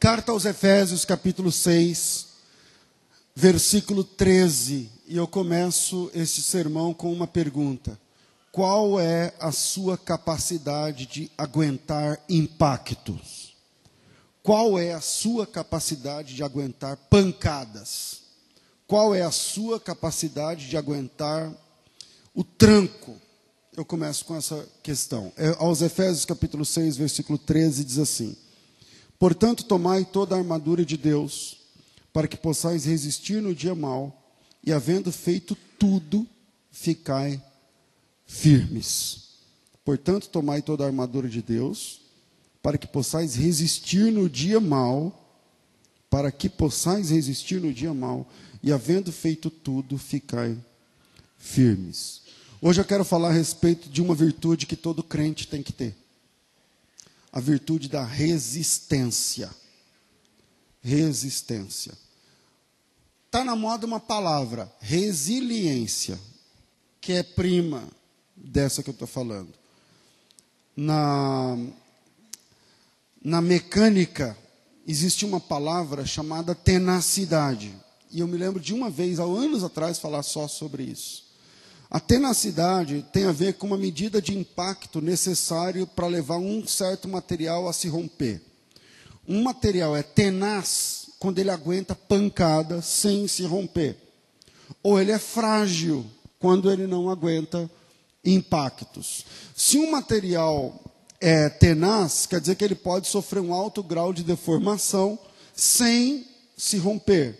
Carta aos Efésios, capítulo 6, versículo 13. E eu começo este sermão com uma pergunta. Qual é a sua capacidade de aguentar impactos? Qual é a sua capacidade de aguentar pancadas? Qual é a sua capacidade de aguentar o tranco? Eu começo com essa questão. Aos Efésios, capítulo 6, versículo 13, diz assim: portanto, tomai toda a armadura de Deus, para que possais resistir no dia mau, e havendo feito tudo, ficai firmes. Portanto, tomai toda a armadura de Deus, para que possais resistir no dia mau, e havendo feito tudo, ficai firmes. Hoje eu quero falar a respeito de uma virtude que todo crente tem que ter. A virtude da resistência. Resistência. Está na moda uma palavra, resiliência, que é prima dessa que eu estou falando. Na mecânica, existe uma palavra chamada tenacidade. E eu me lembro de uma vez, há anos atrás, falar só sobre isso. A tenacidade tem a ver com uma medida de impacto necessário para levar um certo material a se romper. Um material é tenaz quando ele aguenta pancada sem se romper. Ou ele é frágil quando ele não aguenta impactos. Se um material é tenaz, quer dizer que ele pode sofrer um alto grau de deformação sem se romper.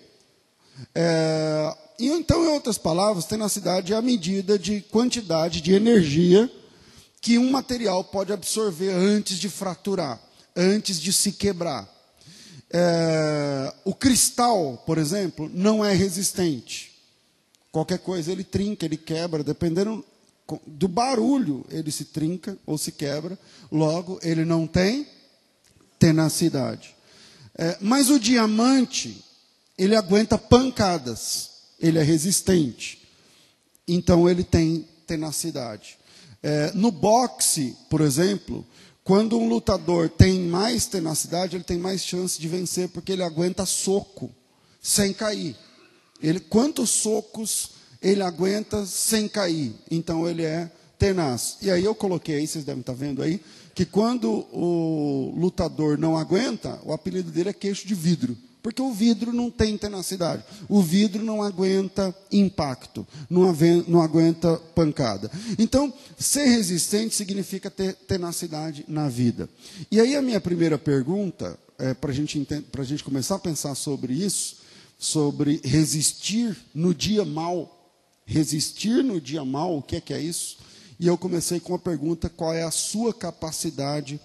Então, em outras palavras, tenacidade é a medida de quantidade de energia que um material pode absorver antes de fraturar, antes de se quebrar. O cristal, por exemplo, não é resistente. Qualquer coisa ele trinca, ele quebra, dependendo do barulho, ele se trinca ou se quebra, logo ele não tem tenacidade. Mas o diamante, ele aguenta pancadas, ele é resistente, então ele tem tenacidade. No boxe, por exemplo, quando um lutador tem mais tenacidade, ele tem mais chance de vencer, porque ele aguenta soco sem cair. Quantos socos ele aguenta sem cair? Então ele é tenaz. E aí eu coloquei aí, vocês devem estar vendo aí, que quando o lutador não aguenta, o apelido dele é queixo de vidro. Porque o vidro não tem tenacidade. O vidro não aguenta impacto, não aguenta pancada. Então, ser resistente significa ter tenacidade na vida. E aí a minha primeira pergunta, para a gente começar a pensar sobre isso, sobre resistir no dia mau. Resistir no dia mau, o que é isso? E eu comecei com a pergunta: qual é a sua capacidade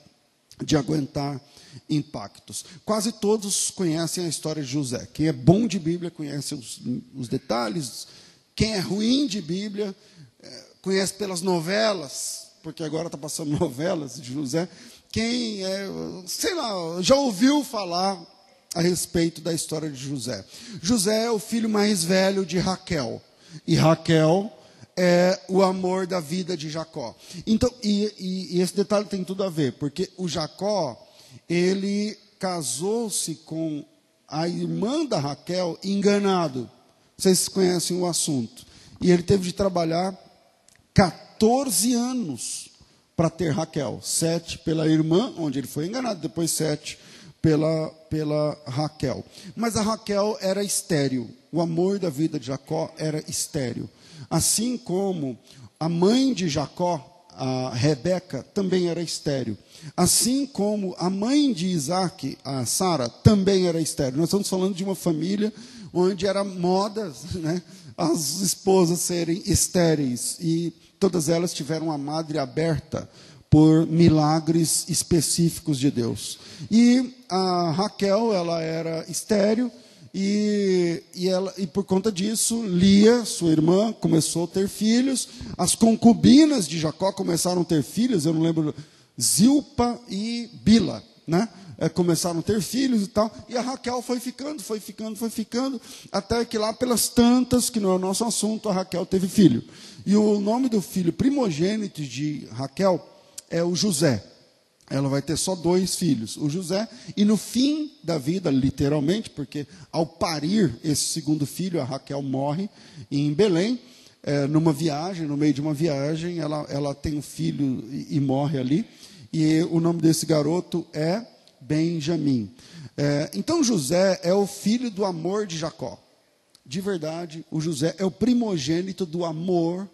de aguentar impactos? Quase todos conhecem a história de José. Quem é bom de Bíblia conhece os detalhes. Quem é ruim de Bíblia conhece pelas novelas, porque agora está passando novelas de José. Quem já ouviu falar a respeito da história de José. José é o filho mais velho de Raquel. E Raquel é o amor da vida de Jacó. Então, e esse detalhe tem tudo a ver, porque o Jacó, ele casou-se com a irmã da Raquel enganado. Vocês conhecem o assunto. E ele teve de trabalhar 14 anos para ter Raquel. 7 pela irmã, onde ele foi enganado, depois 7 pela Raquel. Mas a Raquel era estéril. O amor da vida de Jacó era estéril. Assim como a mãe de Jacó, a Rebeca, também era estéril. Assim como a mãe de Isaac, a Sara, também era estéril. Nós estamos falando de uma família onde era moda, né, as esposas serem estéreis. E todas elas tiveram a madre aberta por milagres específicos de Deus. E a Raquel, ela era estéril. E por conta disso, Lia, sua irmã, começou a ter filhos. As concubinas de Jacó começaram a ter filhos. Eu não lembro, Zilpa e Bila, né? Começaram a ter filhos e tal. E a Raquel foi ficando, até que lá pelas tantas, que não é o nosso assunto, a Raquel teve filho. E o nome do filho primogênito de Raquel é o José. ela vai ter só 2 filhos, o José, e no fim da vida, literalmente, porque ao parir esse segundo filho, a Raquel morre em Belém, numa viagem, no meio de uma viagem, ela tem um filho e morre ali, e o nome desse garoto é Benjamim. Então José é o filho do amor de Jacó. De verdade, o José é o primogênito do amor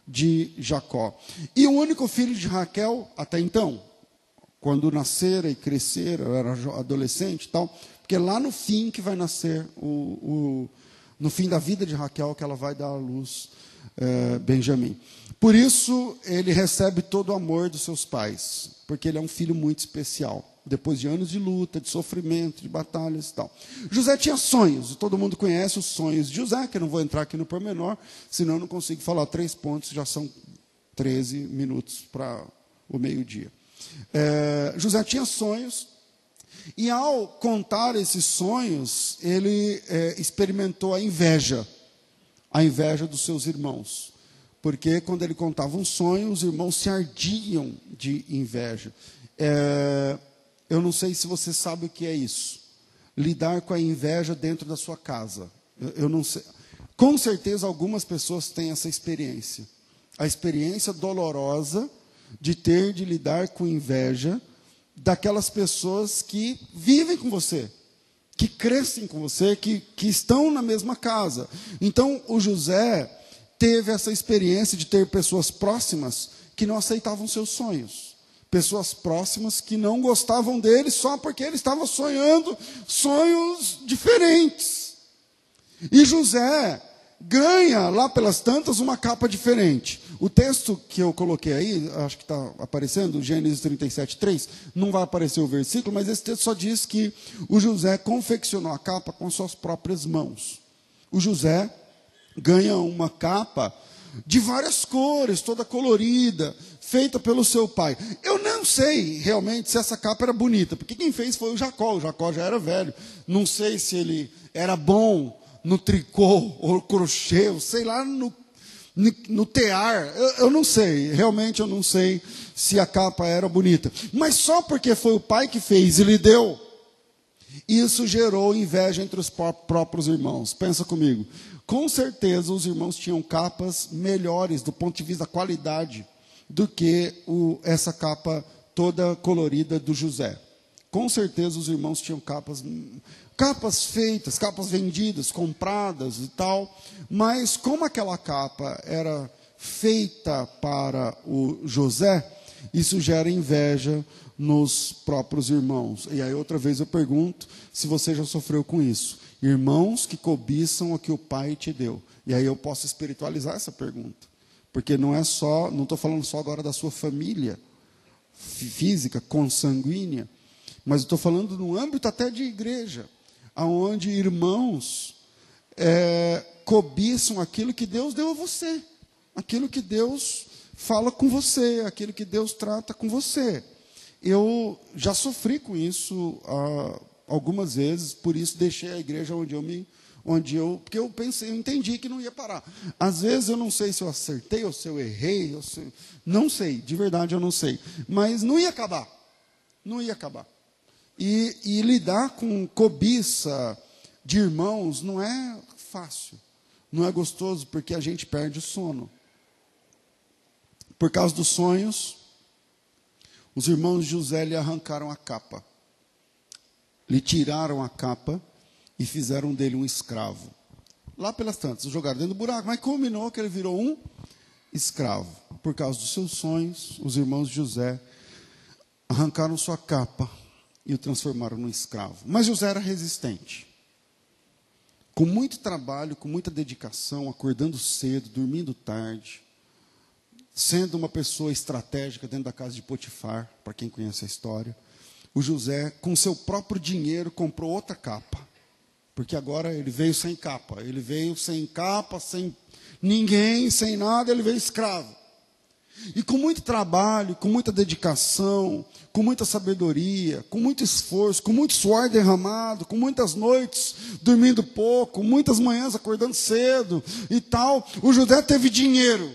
de Jacó. E o único filho de Raquel até então, quando nascer e crescer, eu era adolescente e tal, porque lá no fim que vai nascer, no fim da vida de Raquel, que ela vai dar à luz Benjamim. Por isso, ele recebe todo o amor dos seus pais, porque ele é um filho muito especial. Depois de anos de luta, de sofrimento, de batalhas e tal. José tinha sonhos, e todo mundo conhece os sonhos de José, que eu não vou entrar aqui no pormenor, senão eu não consigo falar 3 pontos, já são 13 minutos para o meio-dia. José tinha sonhos, e ao contar esses sonhos, ele experimentou a inveja dos seus irmãos. Porque quando ele contava um sonho, os irmãos se ardiam de inveja. Eu não sei se você sabe o que é isso. Lidar com a inveja dentro da sua casa. Eu não sei. Com certeza algumas pessoas têm essa experiência. A experiência dolorosa de ter de lidar com inveja daquelas pessoas que vivem com você, que crescem com você, que estão na mesma casa. Então, o José teve essa experiência de ter pessoas próximas que não aceitavam seus sonhos. Pessoas próximas que não gostavam dele só porque ele estava sonhando sonhos diferentes. E José ganha, lá pelas tantas, uma capa diferente. O texto que eu coloquei aí, acho que está aparecendo, Gênesis 37:3, não vai aparecer o versículo, mas esse texto só diz que o José confeccionou a capa com suas próprias mãos. O José ganha uma capa de várias cores, toda colorida, feita pelo seu pai. Eu não sei realmente se essa capa era bonita, porque quem fez foi o Jacó já era velho. Não sei se ele era bom no tricô ou crochê, sei lá, no tear, eu não sei, realmente eu não sei se a capa era bonita. Mas só porque foi o pai que fez e lhe deu, isso gerou inveja entre os próprios irmãos. Pensa comigo. Com certeza os irmãos tinham capas melhores do ponto de vista da qualidade do que essa capa toda colorida do José. Com certeza os irmãos tinham capas feitas, capas vendidas, compradas e tal, mas como aquela capa era feita para o José, isso gera inveja nos próprios irmãos. E aí outra vez eu pergunto se você já sofreu com isso. Irmãos que cobiçam o que o pai te deu. E aí eu posso espiritualizar essa pergunta. Porque não estou falando só agora da sua família física, consanguínea, mas estou falando no âmbito até de igreja, onde irmãos cobiçam aquilo que Deus deu a você, aquilo que Deus fala com você, aquilo que Deus trata com você. Eu já sofri com isso algumas vezes, por isso deixei a igreja porque eu entendi que não ia parar. Às vezes eu não sei se eu acertei ou se eu errei, não sei, de verdade eu não sei, mas não ia acabar, E lidar com cobiça de irmãos não é fácil, não é gostoso, porque a gente perde o sono. Por causa dos sonhos, os irmãos de José lhe arrancaram a capa, lhe tiraram a capa e fizeram dele um escravo. Lá pelas tantas, o jogaram dentro do buraco, mas culminou que ele virou um escravo. Por causa dos seus sonhos, os irmãos de José arrancaram sua capa e o transformaram num escravo. Mas José era resistente. Com muito trabalho, com muita dedicação, acordando cedo, dormindo tarde, sendo uma pessoa estratégica dentro da casa de Potifar, para quem conhece a história, o José, com seu próprio dinheiro, comprou outra capa. Porque agora ele veio sem capa. Ele veio sem capa, sem ninguém, sem nada, ele veio escravo. E com muito trabalho, com muita dedicação, com muita sabedoria, com muito esforço, com muito suor derramado, com muitas noites dormindo pouco, muitas manhãs acordando cedo e tal, o José teve dinheiro.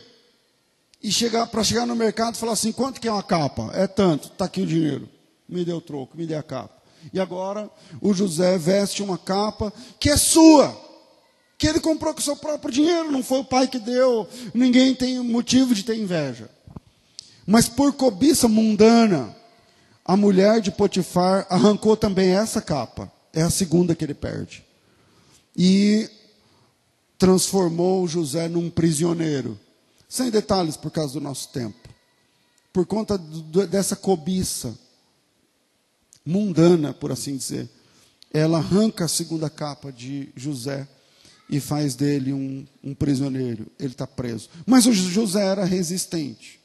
E para chegar no mercado e falar assim, quanto que é uma capa? É tanto, está aqui o dinheiro. me dê o troco, me dê a capa. E agora o José veste uma capa que é sua, que ele comprou com o seu próprio dinheiro, não foi o pai que deu, ninguém tem motivo de ter inveja. Mas por cobiça mundana, a mulher de Potifar arrancou também essa capa, é a segunda que ele perde. E transformou José num prisioneiro. Sem detalhes por causa do nosso tempo. Por conta dessa cobiça mundana, por assim dizer, ela arranca a segunda capa de José e faz dele um prisioneiro. Ele está preso. Mas o José era resistente.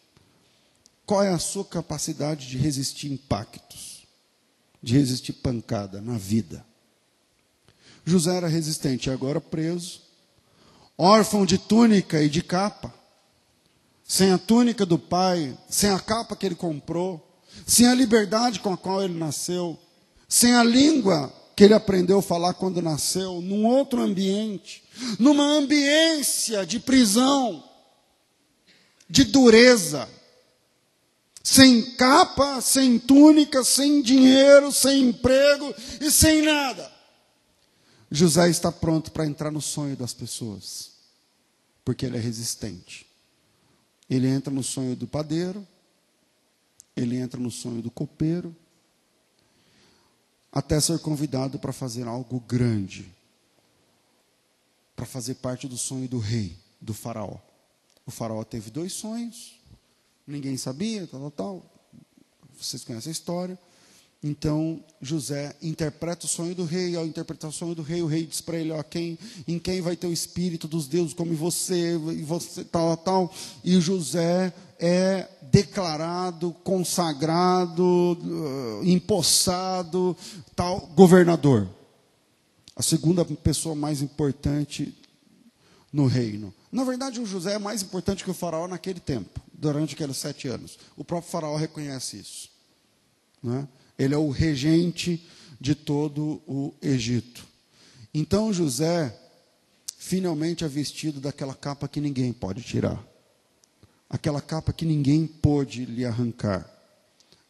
Qual é a sua capacidade de resistir impactos? De resistir pancada na vida? José era resistente, agora preso, órfão de túnica e de capa, sem a túnica do pai, sem a capa que ele comprou, sem a liberdade com a qual ele nasceu, sem a língua que ele aprendeu a falar quando nasceu, num outro ambiente, numa ambiência de prisão, de dureza, sem capa, sem túnica, sem dinheiro, sem emprego e sem nada. José está pronto para entrar no sonho das pessoas, porque ele é resistente. Ele entra no sonho do padeiro, ele entra no sonho do copeiro, até ser convidado para fazer algo grande, para fazer parte do sonho do rei, do faraó. O faraó teve 2 sonhos, ninguém sabia, tal. Vocês conhecem a história. Então, José interpreta o sonho do rei. Ao interpretar o sonho do rei, o rei diz para ele, em quem vai ter o espírito dos deuses como você, e você, tal. E José é declarado, consagrado, empossado, tal, governador. A segunda pessoa mais importante no reino. Na verdade, o José é mais importante que o faraó naquele tempo, durante aqueles 7 anos. O próprio faraó reconhece isso. Né? Ele é o regente de todo o Egito. Então José finalmente é vestido daquela capa que ninguém pode tirar. Aquela capa que ninguém pôde lhe arrancar.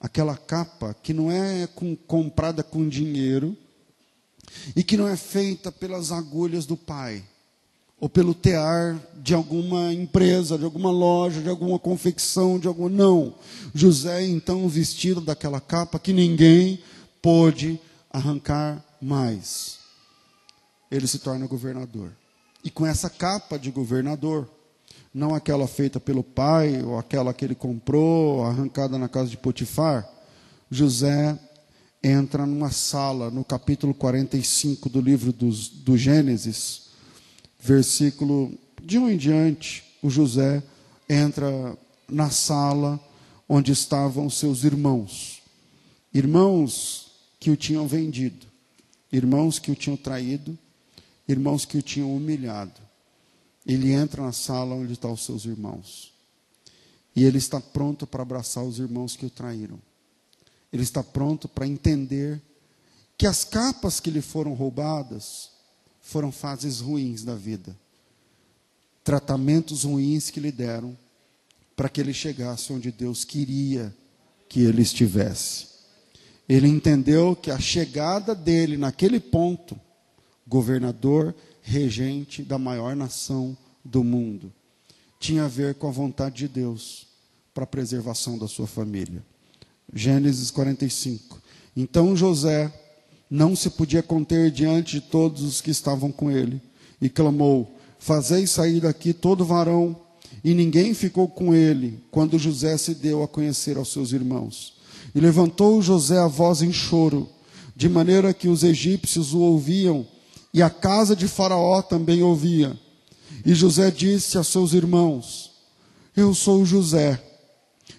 Aquela capa que não é comprada com dinheiro e que não é feita pelas agulhas do pai ou pelo tear de alguma empresa, de alguma loja, de alguma confecção, não. José, então, vestido daquela capa que ninguém pôde arrancar mais. Ele se torna governador. E com essa capa de governador, não aquela feita pelo pai, ou aquela que ele comprou, arrancada na casa de Potifar, José entra numa sala, no capítulo 45 do livro do Gênesis, versículo de 1 em diante, o José entra na sala onde estavam seus irmãos. Irmãos que o tinham vendido, irmãos que o tinham traído, irmãos que o tinham humilhado. Ele entra na sala onde estão os seus irmãos. E ele está pronto para abraçar os irmãos que o traíram. Ele está pronto para entender que as capas que lhe foram roubadas foram fases ruins da vida. Tratamentos ruins que lhe deram para que ele chegasse onde Deus queria que ele estivesse. Ele entendeu que a chegada dele naquele ponto, governador, regente da maior nação do mundo, tinha a ver com a vontade de Deus para a preservação da sua família. Gênesis 45. Então José não se podia conter diante de todos os que estavam com ele, e clamou, fazei sair daqui todo varão, e ninguém ficou com ele, quando José se deu a conhecer aos seus irmãos. E levantou José a voz em choro, de maneira que os egípcios o ouviam, e a casa de Faraó também ouvia. E José disse a seus irmãos, eu sou José.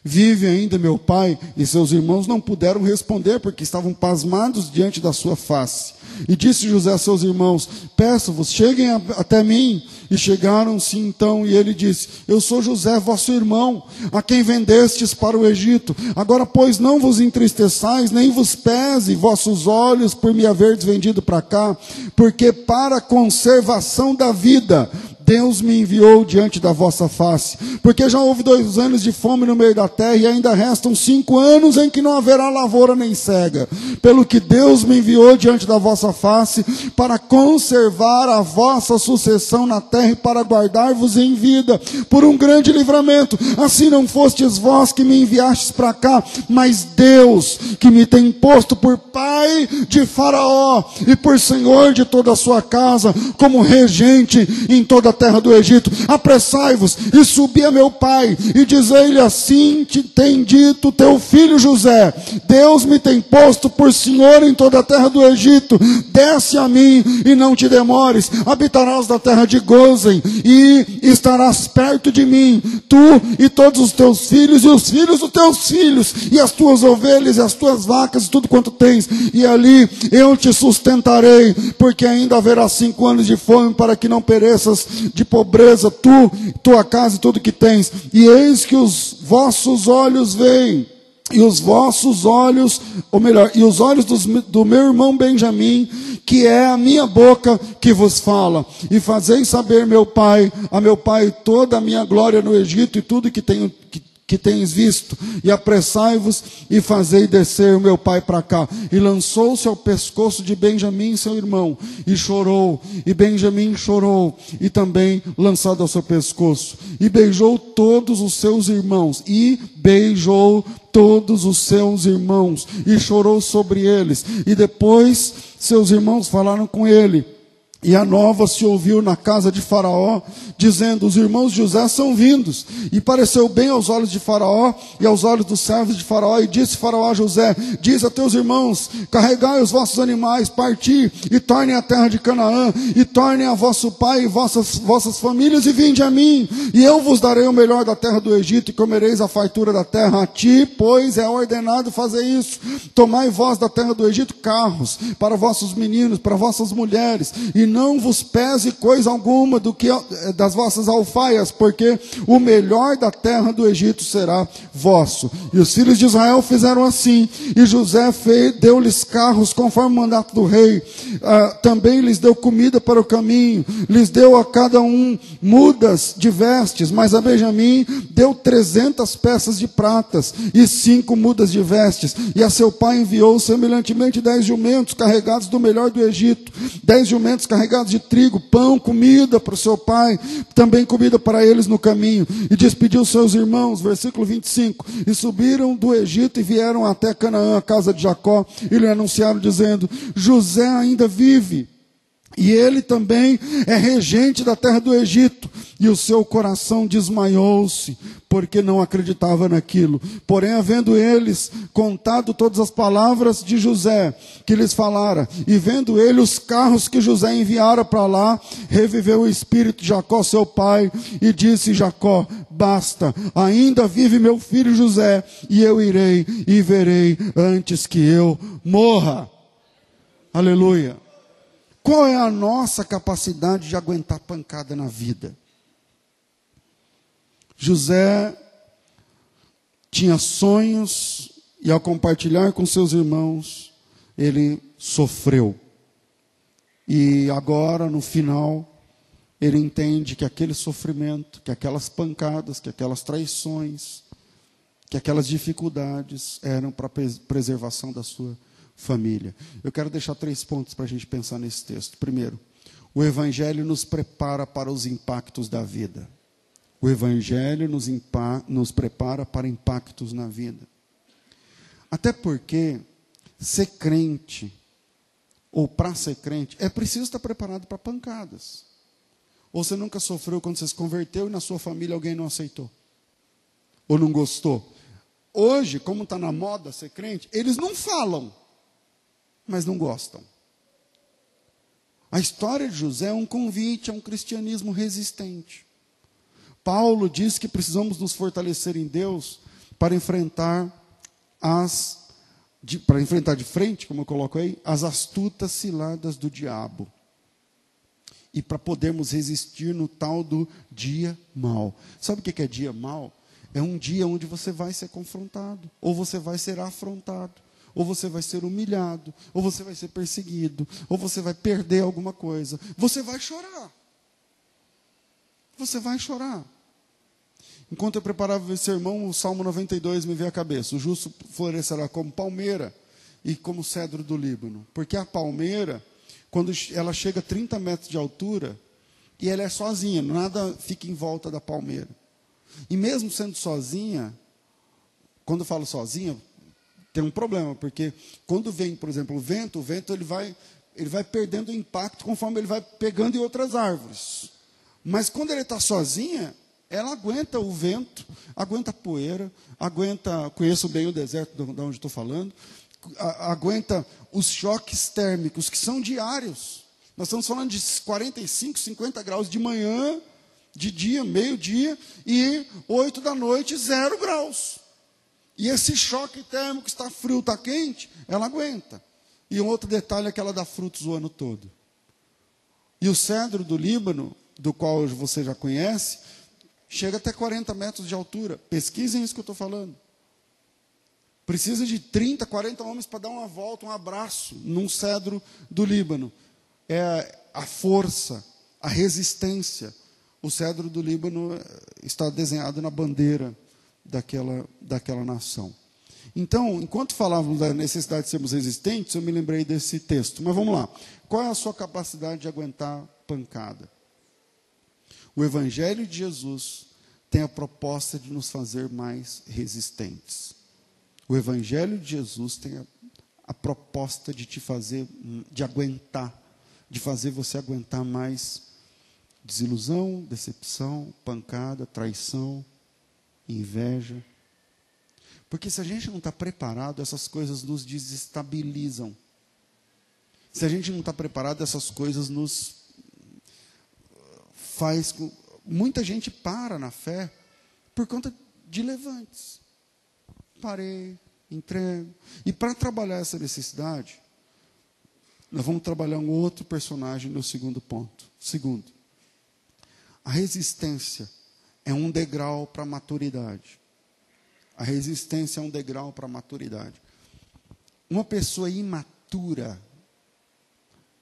Vive ainda meu pai? E seus irmãos não puderam responder, porque estavam pasmados diante da sua face. E disse José a seus irmãos, peço-vos, cheguem até mim. E chegaram-se então, e ele disse, eu sou José, vosso irmão, a quem vendestes para o Egito. Agora, pois, não vos entristeçais, nem vos pese vossos olhos por me haverdes vendido para cá, porque para a conservação da vida Deus me enviou diante da vossa face, porque já houve 2 anos de fome no meio da terra, e ainda restam 5 anos em que não haverá lavoura nem cega. Pelo que Deus me enviou diante da vossa face, para conservar a vossa sucessão na terra, e para guardar-vos em vida, por um grande livramento. Assim não fostes vós que me enviastes para cá, mas Deus, que me tem posto por pai de Faraó, e por senhor de toda a sua casa, como regente em toda a terra do Egito. Apressai-vos e subi a meu pai, e dizei-lhe: assim te tem dito teu filho José, Deus me tem posto por senhor em toda a terra do Egito. Desce a mim e não te demores, habitarás na terra de Gósen, e estarás perto de mim, tu e todos os teus filhos, e os filhos dos teus filhos, e as tuas ovelhas, e as tuas vacas, e tudo quanto tens, e ali eu te sustentarei, porque ainda haverá 5 anos de fome, para que não pereças de pobreza, tu, tua casa e tudo que tens. E eis que os vossos olhos veem, e os vossos olhos, ou melhor, e os olhos do meu irmão Benjamim, que é a minha boca que vos fala. E fazei saber a meu pai toda a minha glória no Egito, e tudo que tens visto, e apressai-vos e fazei descer o meu pai para cá. E lançou-se ao pescoço de Benjamim, seu irmão, e chorou, e Benjamim chorou, e também lançado ao seu pescoço, e beijou todos os seus irmãos, e chorou sobre eles. E depois seus irmãos falaram com ele, e a nova se ouviu na casa de Faraó, dizendo: os irmãos de José são vindos. E pareceu bem aos olhos de Faraó e aos olhos dos servos de Faraó. E disse Faraó a José: diz a teus irmãos: carregai os vossos animais, parti, e tornem a terra de Canaã, e tornem a vosso pai e vossas famílias, e vinde a mim, e eu vos darei o melhor da terra do Egito, e comereis a fartura da terra. A ti, pois, é ordenado fazer isso. Tomai vós da terra do Egito carros para vossos meninos, para vossas mulheres, e não vos pese coisa alguma do que das vossas alfaias, porque o melhor da terra do Egito será vosso. E os filhos de Israel fizeram assim, e José deu-lhes carros conforme o mandato do rei. Também lhes deu comida para o caminho, lhes deu a cada um mudas de vestes, mas a Benjamim deu 300 peças de pratas e 5 mudas de vestes. E a seu pai enviou semelhantemente 10 jumentos carregados do melhor do Egito, 10 jumentos carregados de trigo, pão, comida para o seu pai, também comida para eles no caminho. E despediu seus irmãos, versículo 25, e subiram do Egito e vieram até Canaã, a casa de Jacó, e lhe anunciaram dizendo: José ainda vive, e ele também é regente da terra do Egito. E o seu coração desmaiou-se, porque não acreditava naquilo. Porém, havendo eles contado todas as palavras de José, que lhes falara, e vendo ele os carros que José enviara para lá, reviveu o espírito de Jacó, seu pai, e disse Jacó: basta, ainda vive meu filho José, e eu irei e verei antes que eu morra. Aleluia. Qual é a nossa capacidade de aguentar pancada na vida? José tinha sonhos, e ao compartilhar com seus irmãos, ele sofreu. E agora, no final, ele entende que aquele sofrimento, que aquelas pancadas, que aquelas traições, que aquelas dificuldades eram para a preservação da sua família. Eu quero deixar 3 pontos para a gente pensar nesse texto. Primeiro, o Evangelho nos prepara para os impactos da vida. O Evangelho nos prepara para impactos na vida. Até porque ser crente, ou para ser crente, é preciso estar preparado para pancadas. Ou você nunca sofreu quando você se converteu e na sua família alguém não aceitou? Ou não gostou? Hoje, como está na moda ser crente, eles não falam, mas não gostam. A história de José é um convite a um cristianismo resistente. Paulo diz que precisamos nos fortalecer em Deus para enfrentar de frente, como eu coloco aí, as astutas ciladas do diabo. E para podermos resistir no tal do dia mau. Sabe o que é dia mau? É um dia onde você vai ser confrontado, ou você vai ser afrontado, ou você vai ser humilhado, ou você vai ser perseguido, ou você vai perder alguma coisa. Você vai chorar. você vai chorar. Enquanto eu preparava esse sermão, o Salmo 92 me veio à cabeça. O justo florescerá como palmeira e como cedro do Líbano. Porque a palmeira, quando ela chega a 30 metros de altura, e ela é sozinha, nada fica em volta da palmeira. E mesmo sendo sozinha, quando eu falo sozinha, tem um problema, porque quando vem, por exemplo, o vento ele vai perdendo impacto conforme ele vai pegando em outras árvores. Mas quando ele está sozinha, ela aguenta o vento, aguenta a poeira, conheço bem o deserto de onde estou falando, aguenta os choques térmicos, que são diários. Nós estamos falando de 45, 50 graus de manhã, de dia, meio-dia, e 8 da noite, 0 graus. E esse choque térmico, está frio, está quente, ela aguenta. E um outro detalhe é que ela dá frutos o ano todo. E o cedro do Líbano, do qual você já conhece, chega até 40 metros de altura. Pesquisem isso que eu estou falando. Precisa de 30, 40 homens para dar uma volta, um abraço num cedro do Líbano. É a força, a resistência. O cedro do Líbano está desenhado na bandeira daquela nação. Então, enquanto falávamos da necessidade de sermos resistentes, eu me lembrei desse texto. Mas vamos lá. Qual é a sua capacidade de aguentar pancada? O Evangelho de Jesus tem a proposta de nos fazer mais resistentes. O Evangelho de Jesus tem a proposta de te fazer, de aguentar, de fazer você aguentar mais desilusão, decepção, pancada, traição, inveja. Porque se a gente não está preparado, essas coisas nos desestabilizam. Se a gente não está preparado, essas coisas nos faz... Muita gente para na fé por conta de levantes. Parei, entrego. E para trabalhar essa necessidade, nós vamos trabalhar um outro personagem no segundo ponto. Segundo, a resistência é um degrau para a maturidade. A resistência é um degrau para a maturidade. Uma pessoa imatura,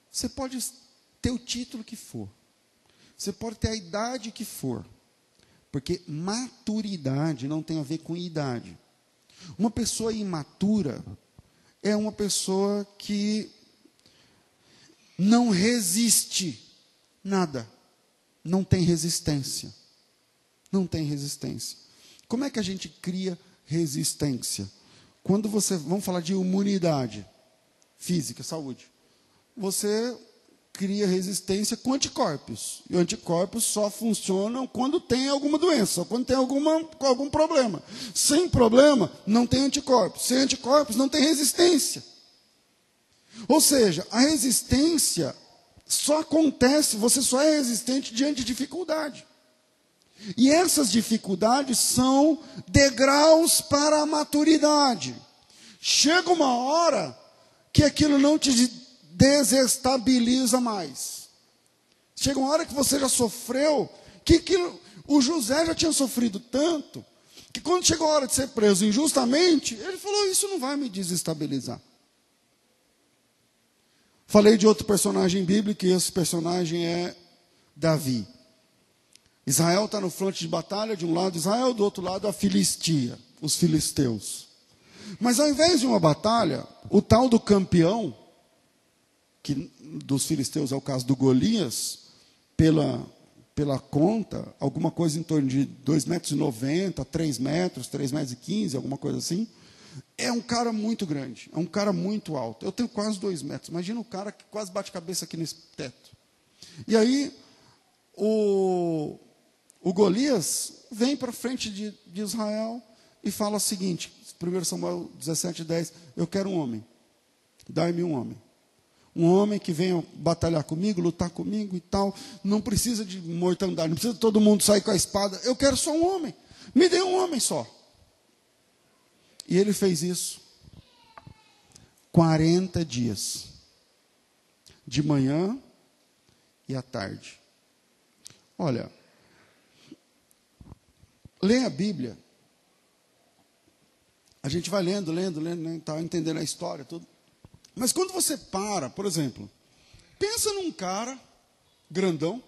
você pode ter o título que for, você pode ter a idade que for, porque maturidade não tem a ver com idade. Uma pessoa imatura é uma pessoa que não resiste nada, não tem resistência. Não tem resistência. Como é que a gente cria resistência? Vamos falar de imunidade física, saúde. Você cria resistência com anticorpos. E anticorpos só funcionam quando tem alguma doença, quando tem algum problema. Sem problema, não tem anticorpos. Sem anticorpos, não tem resistência. Ou seja, a resistência só acontece, você só é resistente diante de dificuldade. E essas dificuldades são degraus para a maturidade. Chega uma hora que aquilo não te desestabiliza mais. Chega uma hora que você já sofreu, o José já tinha sofrido tanto, que quando chegou a hora de ser preso injustamente, ele falou, isso não vai me desestabilizar. Falei de outro personagem bíblico, e esse personagem é Davi. Israel está no fronte de batalha, de um lado Israel, do outro lado a Filistia, os filisteus. Mas ao invés de uma batalha, o tal do campeão, que dos filisteus é o caso do Golias, pela conta, alguma coisa em torno de 2,90 metros, 3 metros, 3,15 metros, alguma coisa assim, é um cara muito grande, é um cara muito alto. Eu tenho quase 2 metros, imagina um cara que quase bate cabeça aqui nesse teto. E aí, o Golias vem para frente de Israel e fala o seguinte, 1 Samuel 17:10, eu quero um homem, dai-me um homem. Um homem que venha batalhar comigo, lutar comigo e tal, não precisa de mortandade, não precisa todo mundo sair com a espada, eu quero só um homem, me dê um homem só. E ele fez isso 40 dias, de manhã e à tarde. Olha, lê a Bíblia, a gente vai lendo, tá entendendo a história, tudo. Mas quando você para, por exemplo, pensa num cara grandão,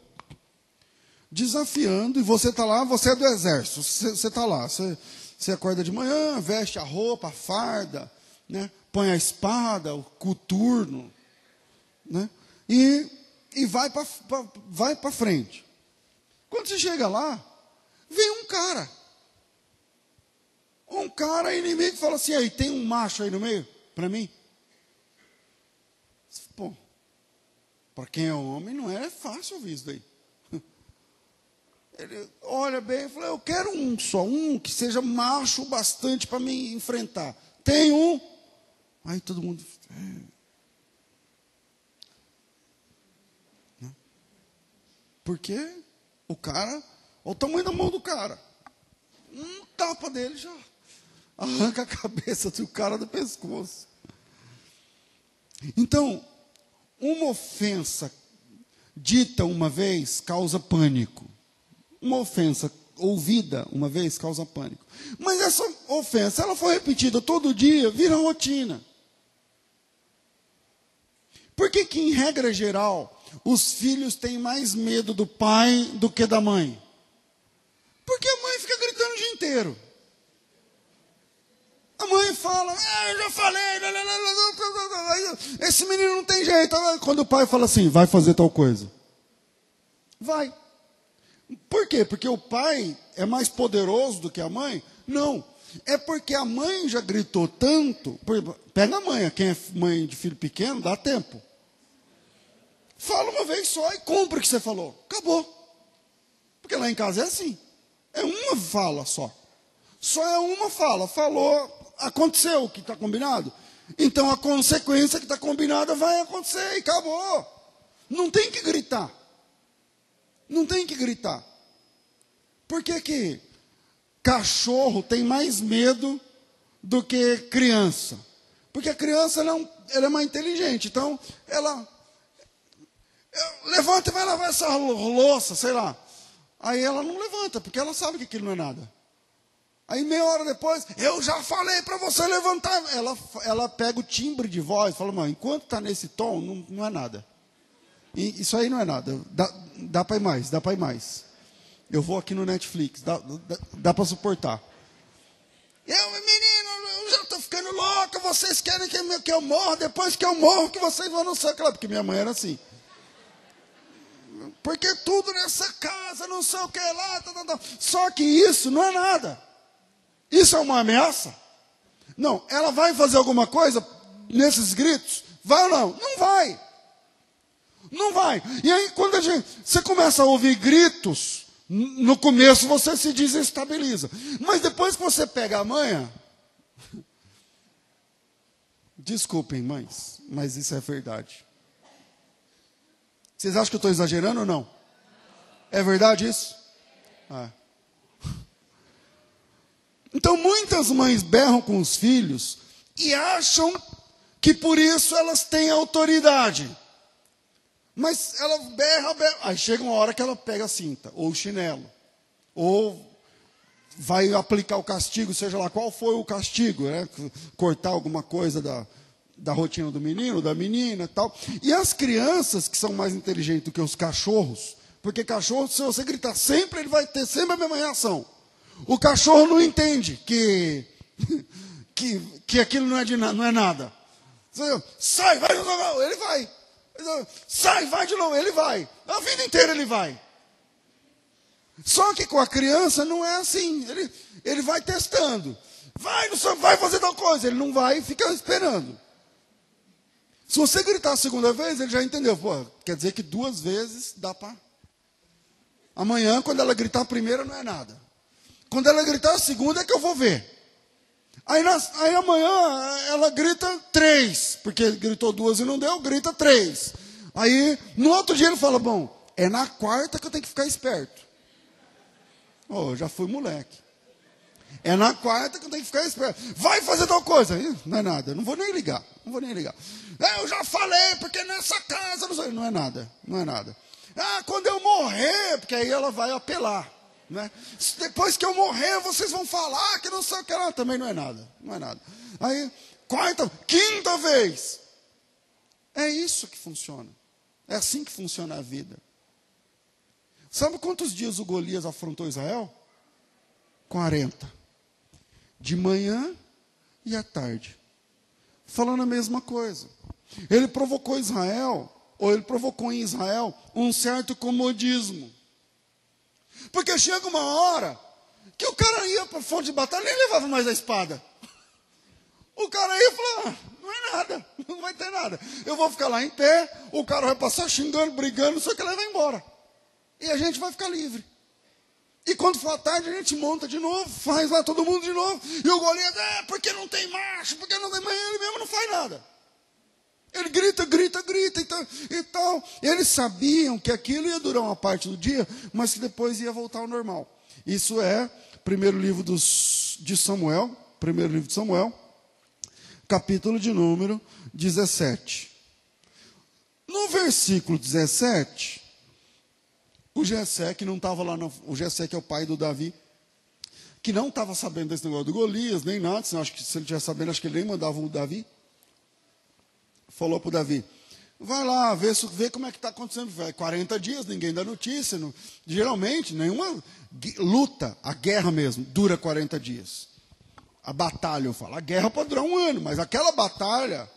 desafiando, e você está lá, você é do exército, você está lá, você acorda de manhã, veste a roupa, a farda, né? Põe a espada, o coturno, né? E vai para frente. Quando você chega lá, vem um cara inimigo, fala assim, aí, tem um macho aí no meio, para mim? Pô, para quem é homem, não é fácil ouvir isso daí. Ele olha bem e fala, eu quero um que seja macho bastante para me enfrentar. Tem um? Aí todo mundo... Por quê? O cara, olha o tamanho da mão do cara. Um tapa dele já arranca a cabeça do cara do pescoço. Então, uma ofensa dita uma vez causa pânico. Uma ofensa ouvida uma vez causa pânico. Mas essa ofensa, ela foi repetida todo dia, vira rotina. Por que que, em regra geral, os filhos têm mais medo do pai do que da mãe? Porque a mãe fica gritando o dia inteiro. A mãe fala, eu já falei, esse menino não tem jeito. Quando o pai fala assim, vai fazer tal coisa. Vai. Por quê? Porque o pai é mais poderoso do que a mãe? Não. É porque a mãe já gritou tanto. Pega a mãe, quem é mãe de filho pequeno, dá tempo. Fala uma vez só e cumpre o que você falou. Acabou. Porque lá em casa é assim. É uma fala só. Só é uma fala. Falou, aconteceu o que está combinado. Então a consequência que está combinada vai acontecer e acabou. Não tem que gritar. Não tem que gritar. Por que que cachorro tem mais medo do que criança? Porque a criança ela é mais inteligente. Então, ela levanta e vai lavar essa louça, sei lá. Aí ela não levanta, porque ela sabe que aquilo não é nada. Aí meia hora depois, eu já falei para você levantar. Ela pega o timbre de voz e fala, mãe, enquanto está nesse tom, não é nada. E isso aí não é nada. Dá para ir mais, dá para ir mais. Eu vou aqui no Netflix, dá para suportar. Menino, eu já estou ficando louca, vocês querem que eu morra, depois que eu morro, que vocês vão no céu. Claro, porque minha mãe era assim. Porque tudo nessa casa, não sei o que lá. Só que isso não é nada. Isso é uma ameaça? Não, ela vai fazer alguma coisa nesses gritos? Vai ou não? Não vai. Não vai. E aí, quando você começa a ouvir gritos, no começo você se desestabiliza. Mas depois que você pega a manha... Desculpem, mães, mas isso é verdade. Vocês acham que eu estou exagerando ou não? É verdade isso? Ah. Então, muitas mães berram com os filhos e acham que por isso elas têm autoridade. Mas ela berra. Aí chega uma hora que ela pega a cinta, ou o chinelo, ou vai aplicar o castigo, seja lá qual foi o castigo, né? Cortar alguma coisa da rotina do menino, da menina e tal. E as crianças, que são mais inteligentes do que os cachorros, porque cachorro, se você gritar sempre, ele vai ter sempre a mesma reação. O cachorro não entende que aquilo não é nada. Sai, vai de novo, ele vai. Sai, vai de novo, ele vai. A vida inteira ele vai. Só que com a criança não é assim. Ele vai testando. Vai fazer tal coisa. Ele não vai e fica esperando. Se você gritar a segunda vez, ele já entendeu. Pô, quer dizer que 2 vezes dá para... Amanhã, quando ela gritar a primeira, não é nada. Quando ela gritar a segunda, é que eu vou ver. Aí amanhã ela grita 3, porque gritou 2 e não deu, grita 3. Aí no outro dia ele fala, bom, é na quarta que eu tenho que ficar esperto. Oh, já fui moleque. É na quarta que eu tenho que ficar esperto. Vai fazer tal coisa. Não é nada, não vou nem ligar. Eu já falei, porque nessa casa, não é nada. Quando eu morrer, porque aí ela vai apelar. Né? Depois que eu morrer, vocês vão falar que não sei o que lá. Também não é nada. Aí, quinta vez. É isso que funciona. É assim que funciona a vida. Sabe quantos dias o Golias afrontou Israel? 40. De manhã e à tarde. Falando a mesma coisa. Ele provocou Israel, ou ele provocou em Israel, um certo comodismo. Porque chega uma hora que o cara ia para a fonte de batalha e nem levava mais a espada. O cara ia falar, não é nada, não vai ter nada. Eu vou ficar lá em pé, o cara vai passar xingando, brigando, só que ele vai embora. E a gente vai ficar livre. E quando for à tarde, a gente monta de novo, faz lá todo mundo de novo. E o Golias, porque não tem marcha, porque não tem manhã, ele mesmo não faz nada. Ele grita e tal. Eles sabiam que aquilo ia durar uma parte do dia, mas que depois ia voltar ao normal. Isso é primeiro livro de Samuel, capítulo de número 17. No versículo 17, o Jessé, que não estava lá, o Jessé que é o pai do Davi, que não estava sabendo desse negócio do Golias, nem nada, senão, acho que se ele estivesse sabendo, acho que ele nem mandava o Davi. Falou para o Davi, vai lá, vê como é que está acontecendo. 40 dias, ninguém dá notícia. Geralmente, nenhuma luta, a guerra mesmo, dura 40 dias. A batalha, eu falo, a guerra pode durar um ano, mas aquela batalha,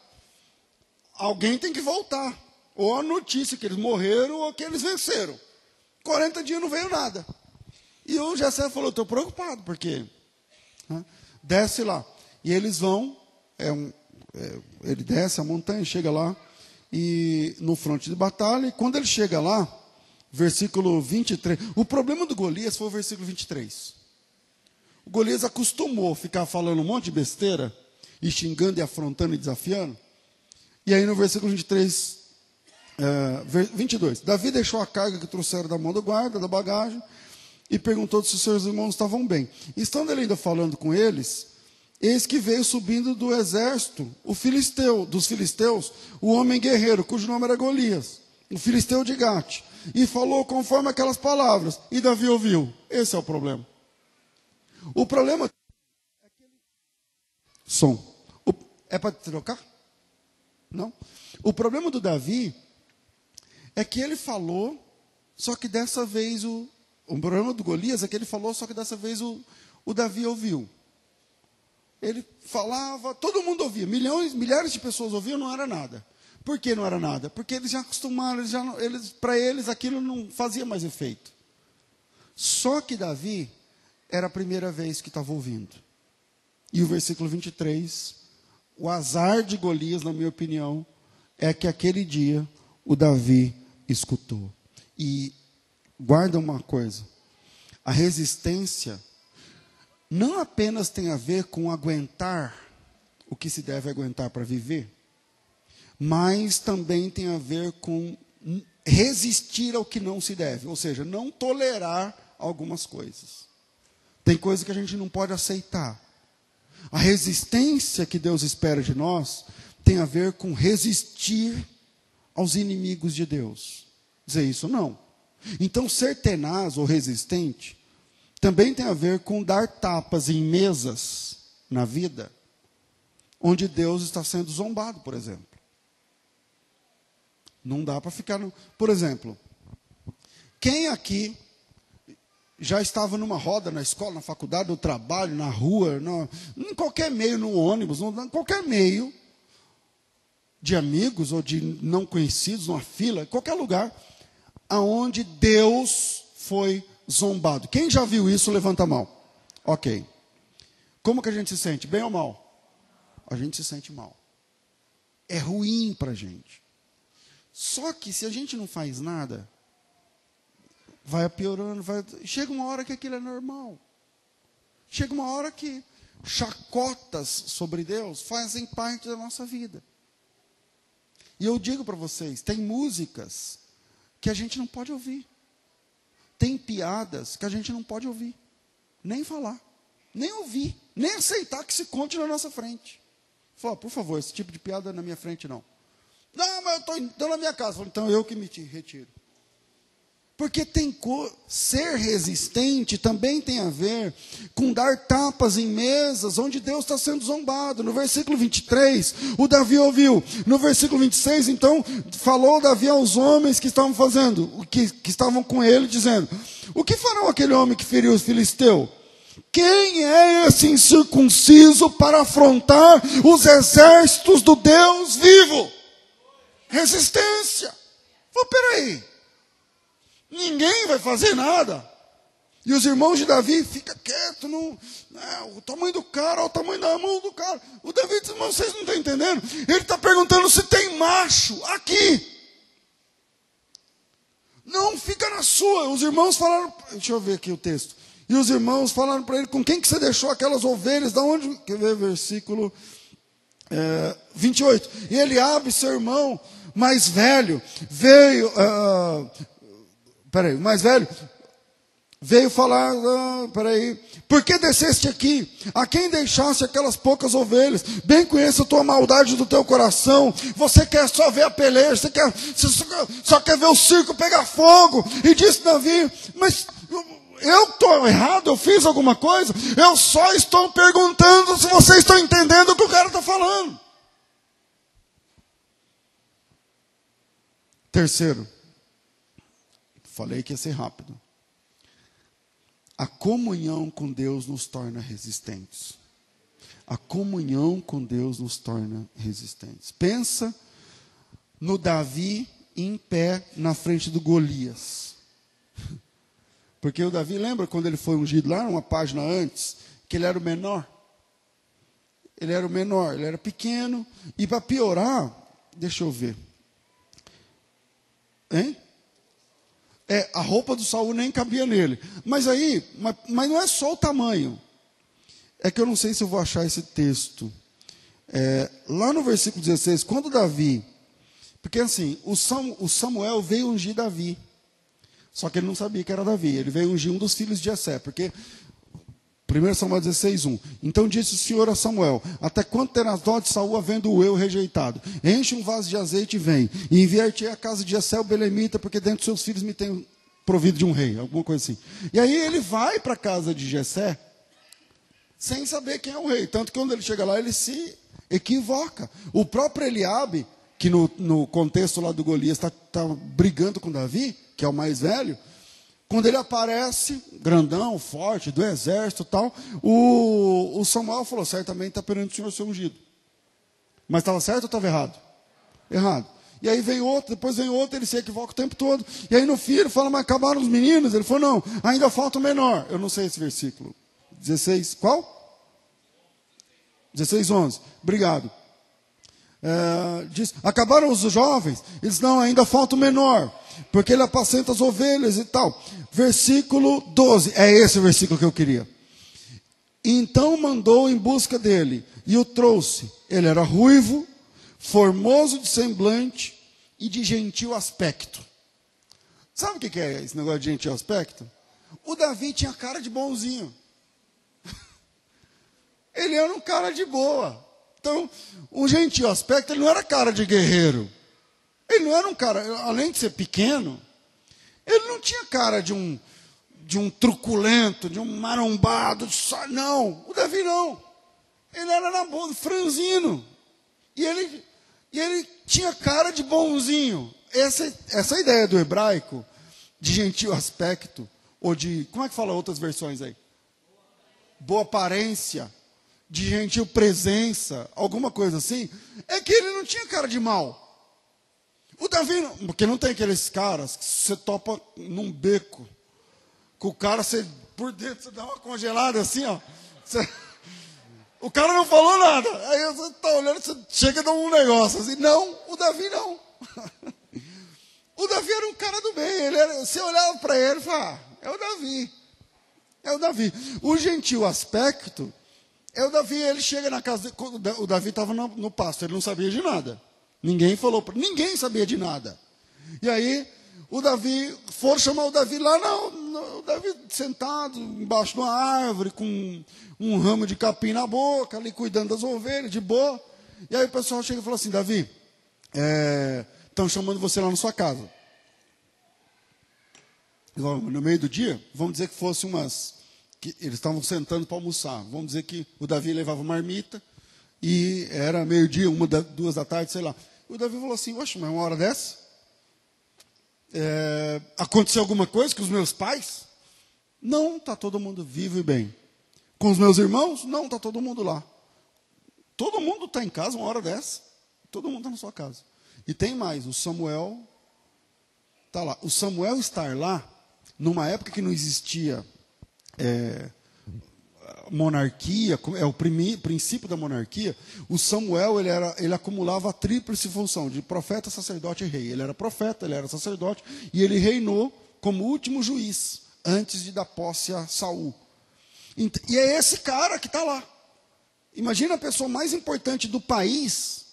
alguém tem que voltar. Ou a notícia que eles morreram ou que eles venceram. 40 dias não veio nada. E o Jessé falou, estou preocupado, porque desce lá. E eles vão, ele desce a montanha, chega lá, e no fronte de batalha, e quando ele chega lá, versículo 23, o problema do Golias foi o versículo 23. O Golias acostumou a ficar falando um monte de besteira, e xingando, e afrontando, e desafiando, e aí no versículo 22, Davi deixou a carga que trouxeram da mão do guarda, da bagagem, e perguntou se os seus irmãos estavam bem. E estando ele ainda falando com eles, eis que veio subindo do exército, dos filisteus, o homem guerreiro, cujo nome era Golias, o filisteu de Gate, e falou conforme aquelas palavras, e Davi ouviu. Esse é o problema. O problema é aquele som. É para trocar? Não. O problema do Davi é que ele falou, só que dessa vez o problema do Golias é que ele falou, só que dessa vez o Davi ouviu. Ele falava, todo mundo ouvia, milhares de pessoas ouviam, não era nada. Por que não era nada? Porque eles já acostumaram, para eles aquilo não fazia mais efeito. Só que Davi era a primeira vez que estava ouvindo. E o versículo 23, o azar de Golias, na minha opinião, é que aquele dia o Davi escutou. E guarda uma coisa, a resistência não apenas tem a ver com aguentar o que se deve aguentar para viver, mas também tem a ver com resistir ao que não se deve, ou seja, não tolerar algumas coisas. Tem coisas que a gente não pode aceitar. A resistência que Deus espera de nós tem a ver com resistir aos inimigos de Deus. Dizer isso não. Então, ser tenaz ou resistente também tem a ver com dar tapas em mesas na vida, onde Deus está sendo zombado, por exemplo. Não dá para ficar... Por exemplo, quem aqui já estava numa roda na escola, na faculdade, no trabalho, na rua, em qualquer meio, no ônibus, em qualquer meio de amigos ou de não conhecidos, numa fila, qualquer lugar, aonde Deus foi zombado. Quem já viu isso, levanta a mão. Ok. Como que a gente se sente? Bem ou mal? A gente se sente mal. É ruim para a gente. Só que se a gente não faz nada, vai piorando, chega uma hora que aquilo é normal. Chega uma hora que chacotas sobre Deus fazem parte da nossa vida. E eu digo para vocês, tem músicas que a gente não pode ouvir. Tem piadas que a gente não pode ouvir. Nem falar, nem ouvir, nem aceitar que se conte na nossa frente. Fala, por favor, esse tipo de piada na minha frente não. Não, mas eu estou na minha casa. Falo, então eu que me retiro. Porque ser resistente também tem a ver com dar tapas em mesas onde Deus está sendo zombado. No versículo 23, o Davi ouviu. No versículo 26, então, falou Davi aos homens que estavam que estavam com ele, dizendo: o que fará aquele homem que feriu os filisteus? Quem é esse incircunciso para afrontar os exércitos do Deus vivo? Resistência. Peraí. Ninguém vai fazer nada. E os irmãos de Davi ficam quietos. O tamanho do cara, o tamanho da mão do cara. O Davi diz: mas vocês não estão entendendo? Ele está perguntando se tem macho aqui. Não, fica na sua. Os irmãos falaram... Deixa eu ver aqui o texto. E os irmãos falaram para ele: com quem que você deixou aquelas ovelhas? Da onde? Quer ver versículo 28. E Eliabe, seu irmão mais velho, veio... o mais velho veio falar: por que desceste aqui? A quem deixaste aquelas poucas ovelhas? Bem conheço a tua maldade do teu coração. Você quer só ver a peleja, você só quer ver o circo pegar fogo. E disse Davi: mas eu estou errado? Eu fiz alguma coisa? Eu só estou perguntando se vocês estão entendendo o que o cara está falando. Terceiro, falei que ia ser rápido. A comunhão com Deus nos torna resistentes. A comunhão com Deus nos torna resistentes. Pensa no Davi em pé na frente do Golias. Porque o Davi, lembra quando ele foi ungido lá, uma página antes, que ele era o menor? Ele era o menor, ele era pequeno. E para piorar, deixa eu ver. Hein? A roupa do Saul nem cabia nele. Mas não é só o tamanho. É que eu não sei se eu vou achar esse texto. Lá no versículo 16, quando Davi... Porque assim, o Samuel veio ungir Davi. Só que ele não sabia que era Davi. Ele veio ungir um dos filhos de Jessé. Porque 1 Samuel 16:1. Então disse o Senhor a Samuel: até quando terás dó de Saul, havendo eu rejeitado? Enche um vaso de azeite e vem. E enviar-te a casa de Jessé o belemita, porque dentro dos seus filhos me tem provido de um rei. Alguma coisa assim. E aí ele vai para a casa de Jessé, sem saber quem é o rei. Tanto que quando ele chega lá, ele se equivoca. O próprio Eliabe, que no contexto lá do Golias está brigando com Davi, que é o mais velho, quando ele aparece, grandão, forte, do exército e tal, o Samuel falou: certamente está perante o Senhor ser ungido. Mas estava certo ou estava errado? Errado. E aí vem outro, depois vem outro, ele se equivoca o tempo todo. E aí no fim ele fala: mas acabaram os meninos? Ele falou: não, ainda falta o menor. Eu não sei esse versículo. 16, qual? 16:11. Obrigado. Diz: acabaram os jovens? Eles: não, ainda falta o menor, porque ele apacenta as ovelhas e tal. Versículo 12, é esse o versículo que eu queria. Então mandou em busca dele, e o trouxe. Ele era ruivo, formoso de semblante e de gentil aspecto. Sabe o que é esse negócio de gentil aspecto? O Davi tinha cara de bonzinho. Ele era um cara de boa. Então, o gentil aspecto, ele não era cara de guerreiro. Ele não era um cara, além de ser pequeno, ele não tinha cara de um truculento, de um marombado, não, o Davi não. Ele era na boa, franzino. E ele tinha cara de bonzinho. Essa ideia do hebraico, de gentil aspecto, ou de, como é que fala outras versões aí? Boa aparência, de gentil presença, alguma coisa assim, é que ele não tinha cara de mal. O Davi, porque não tem aqueles caras que você topa num beco, com o cara, você, por dentro, você dá uma congelada assim, ó. O cara não falou nada. Aí você está olhando, você chega a dar um negócio assim. Não, o Davi não. O Davi era um cara do bem. Você olhava para ele e falava: é o Davi. É o Davi. O gentil aspecto é o Davi. Ele chega na casa, o Davi estava no pasto, ele não sabia de nada. Ninguém ninguém sabia de nada. E aí, foram chamar o Davi lá, o Davi sentado embaixo de uma árvore, com um ramo de capim na boca, ali cuidando das ovelhas, de boa. E aí o pessoal chega e fala assim: Davi, estão chamando você lá na sua casa. No meio do dia, vamos dizer que fosse que eles estavam sentando para almoçar. Vamos dizer que o Davi levava marmita e era meio-dia, 1, 2 da tarde, sei lá. O Davi falou assim, oxe, mas uma hora dessa? Aconteceu alguma coisa com os meus pais? Não, está todo mundo vivo e bem. Com os meus irmãos? Não, está todo mundo lá. Todo mundo está em casa uma hora dessa. Todo mundo está na sua casa. E tem mais, o Samuel está lá. O Samuel estar lá, numa época que não existia monarquia, é o princípio da monarquia, o Samuel ele acumulava a tríplice função de profeta, sacerdote e rei. Ele era profeta, ele era sacerdote e ele reinou como último juiz antes de dar posse a Saul. E é esse cara que está lá. Imagina a pessoa mais importante do país,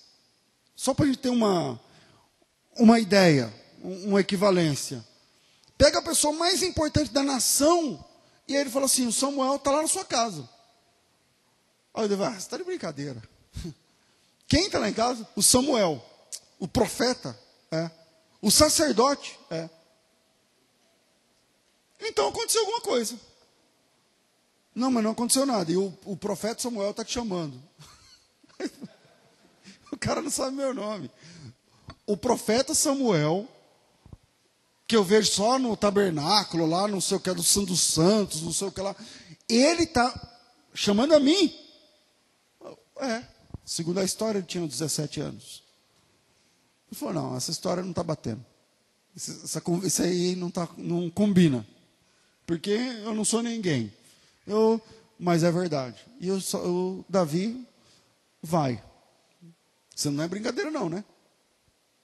só para a gente ter uma ideia, uma equivalência. Pega a pessoa mais importante da nação e aí ele fala assim, o Samuel está lá na sua casa. Aí eu digo, você está de brincadeira. Quem está lá em casa? O Samuel, o profeta, o sacerdote. Então aconteceu alguma coisa. Não, mas não aconteceu nada. E o profeta Samuel está te chamando. O cara não sabe meu nome. O profeta Samuel, que eu vejo só no tabernáculo, lá, não sei o que é do Santo dos Santos, não sei o que lá. Ele está chamando a mim. Segundo a história, ele tinha 17 anos. Ele falou, não, essa história não está batendo. Isso aí não combina. Porque eu não sou ninguém. Mas é verdade. E o Davi vai. Isso não é brincadeira não, né?